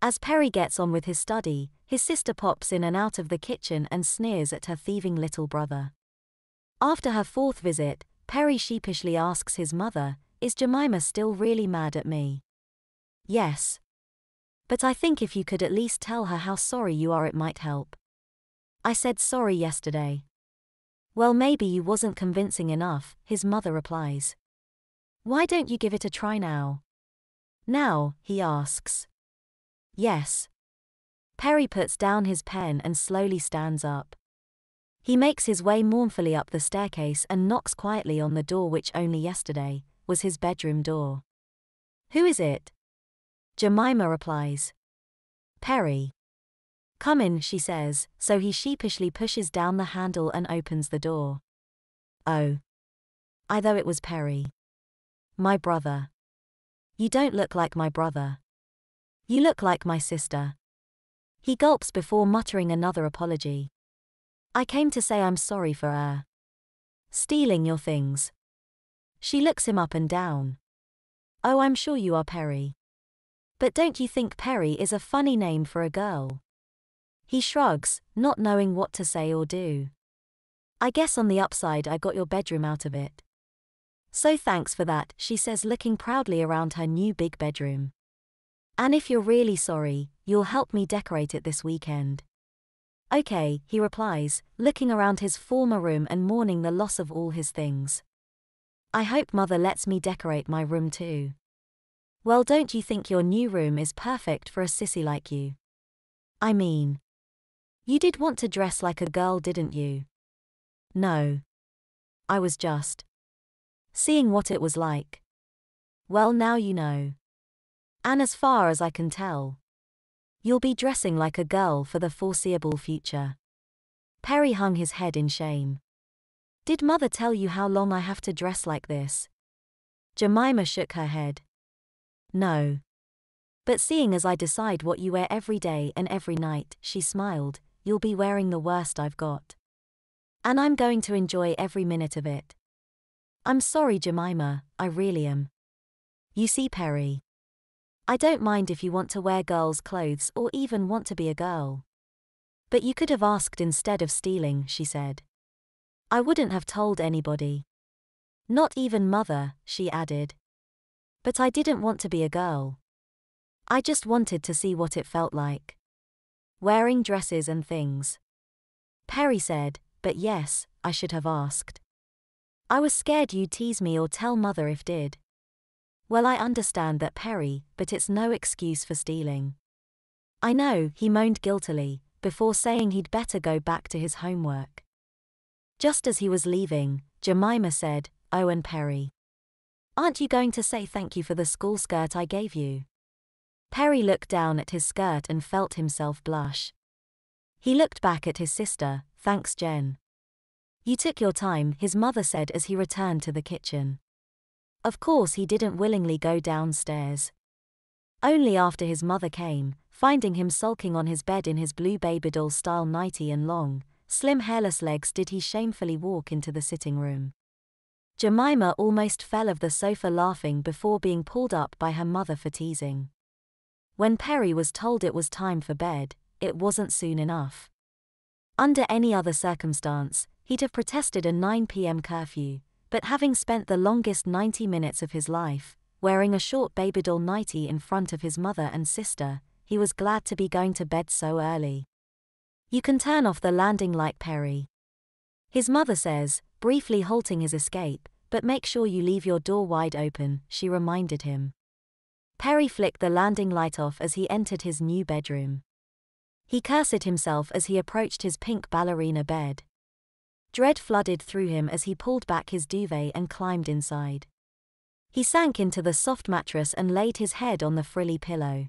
As Perry gets on with his study, his sister pops in and out of the kitchen and sneers at her thieving little brother. After her fourth visit, Perry sheepishly asks his mother, "Is Jemima still really mad at me?" "Yes. But I think if you could at least tell her how sorry you are, it might help." "I said sorry yesterday." "Well, maybe you wasn't convincing enough," his mother replies. "Why don't you give it a try now?" "Now?" he asks. "Yes." Perry puts down his pen and slowly stands up. He makes his way mournfully up the staircase and knocks quietly on the door, which only yesterday was his bedroom door. "Who is it?" Jemima replies. "Perry." "Come in," she says, so he sheepishly pushes down the handle and opens the door. "Oh. I thought it was Perry." "My brother." "You don't look like my brother. You look like my sister." He gulps before muttering another apology. "I came to say I'm sorry for stealing your things." She looks him up and down. "Oh, I'm sure you are Perry. But don't you think Perry is a funny name for a girl?" He shrugs, not knowing what to say or do. "I guess on the upside I got your bedroom out of it." "So thanks for that," she says, looking proudly around her new big bedroom. "And if you're really sorry, you'll help me decorate it this weekend." "Okay," he replies, looking around his former room and mourning the loss of all his things. "I hope Mother lets me decorate my room too." "Well, don't you think your new room is perfect for a sissy like you? I mean, you did want to dress like a girl, didn't you?" "No. I was just seeing what it was like." "Well, now you know. And as far as I can tell, you'll be dressing like a girl for the foreseeable future." Perry hung his head in shame. "Did Mother tell you how long I have to dress like this?" Jemima shook her head. "No. But seeing as I decide what you wear every day and every night," she smiled, "you'll be wearing the worst I've got. And I'm going to enjoy every minute of it." "I'm sorry, Jemima, I really am. You see, Perry, I don't mind if you want to wear girls' clothes or even want to be a girl. But you could have asked instead of stealing," she said. "I wouldn't have told anybody. Not even Mother," she added. "But I didn't want to be a girl. I just wanted to see what it felt like wearing dresses and things." Perry said, "But yes, I should have asked. I was scared you'd tease me or tell Mother if did." "Well, I understand that, Perry, but it's no excuse for stealing." "I know," he moaned guiltily, before saying he'd better go back to his homework. Just as he was leaving, Jemima said, "Oh, and Perry, aren't you going to say thank you for the school skirt I gave you?" Perry looked down at his skirt and felt himself blush. He looked back at his sister. "Thanks, Jen. You took your time," his mother said as he returned to the kitchen. Of course he didn't willingly go downstairs. Only after his mother came, finding him sulking on his bed in his blue babydoll-style nightie and long, slim hairless legs, did he shamefully walk into the sitting room. Jemima almost fell off the sofa laughing before being pulled up by her mother for teasing. When Perry was told it was time for bed, it wasn't soon enough. Under any other circumstance, he'd have protested a 9 p.m. curfew, but having spent the longest 90 minutes of his life wearing a short babydoll nightie in front of his mother and sister, he was glad to be going to bed so early. "You can turn off the landing light, Perry," his mother says, briefly halting his escape, "but make sure you leave your door wide open," she reminded him. Perry flicked the landing light off as he entered his new bedroom. He cursed himself as he approached his pink ballerina bed. Dread flooded through him as he pulled back his duvet and climbed inside. He sank into the soft mattress and laid his head on the frilly pillow.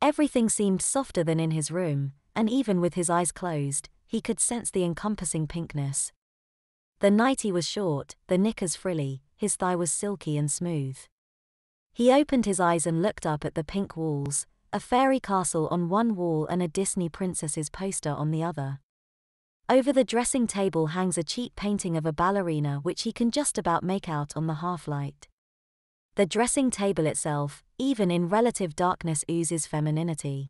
Everything seemed softer than in his room, and even with his eyes closed, he could sense the encompassing pinkness. The nightie was short, the knickers frilly, his thigh was silky and smooth. He opened his eyes and looked up at the pink walls, a fairy castle on one wall and a Disney princess's poster on the other. Over the dressing table hangs a cheap painting of a ballerina which he can just about make out on the half light. The dressing table itself, even in relative darkness oozes femininity.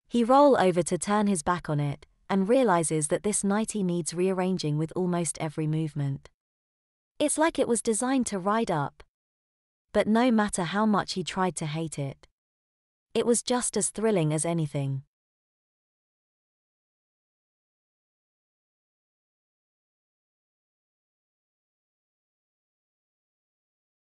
He rolls over to turn his back on it, and realizes that this nightie needs rearranging with almost every movement. It's like it was designed to ride up. But no matter how much he tried to hate it, it was just as thrilling as anything.